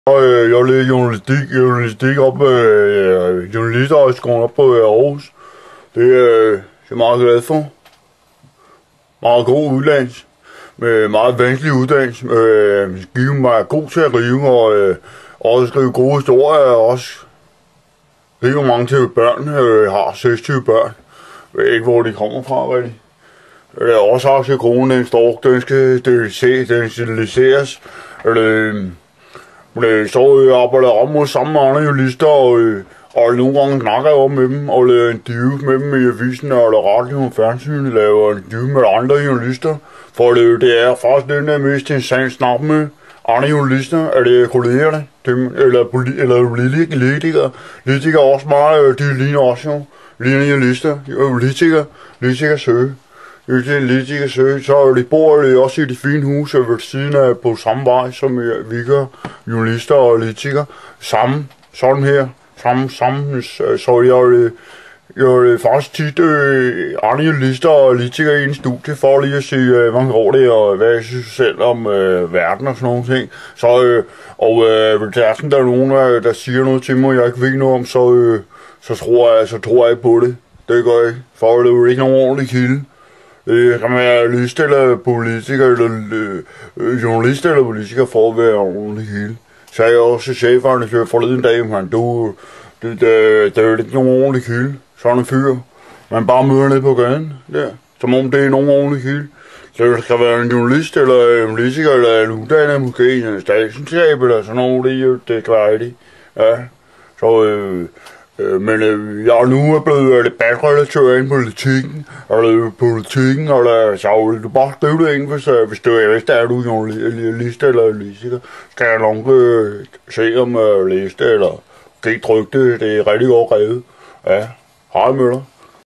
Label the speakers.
Speaker 1: Jeg læser journalistik op på journalisterhøjskolen op på Aarhus. Det er jeg meget glad for. Meget god uddannelse. Med meget vanskelig uddannelse. Giver mig god til at rive og også skrive gode historier. Og også rive mange til børn. Jeg har 26 børn. Jeg ved ikke, hvor de kommer fra, rigtig. Det er også sagt til kronen, den stork, den skal steriliseres. Så jeg arbejder op mod sammen med andre journalister, og nogle gange snakker jeg med dem, og laver en interview med dem i avisen, eller radio og fjernsyn, laver en interview med andre journalister. For det er faktisk den der mest interessant snak med andre journalister, er det kollegerne, eller politikere. Politikere også meget, de ligner også jo, ligner journalister, politikere søge. Så de bor også i de fine huse ved siden af på samme vej, som vi gør, journalister og politikere. Sådan her. Så jeg faktisk tit andre journalister og politikere i en studie for lige at se, hvordan går det, og hvad jeg synes selv om verden og sådan nogle ting. Så, hvis der er sådan, der er nogen, der siger noget til mig, jeg ikke ved noget om, så tror jeg på det. Det gør jeg ikke, for det er jo ikke nogen ordentlig kilde. Det kan være journalist eller politiker, eller journalist eller politiker for at være ordentlig hele. Så jeg også cheferne forleden dag, men det er jo ikke nogen ordentlig kilde. Sådan en fyr. Man bare møder ned på gaden, der. Som om det er nogen ordentlig kilde. Så det skal være en journalist, eller en politiker, eller en uddannet, måske en statskundskab, eller sådan noget, det kan være det. Ja, så men jeg er nu blevet debatrelatør i politikken, eller så vil du bare skrive det ind, hvis du er du journalist eller politiker. Skal jeg nok se om læse det, eller kan ikke trykke det, det er rigtig godt revet. Ja, hej Møller.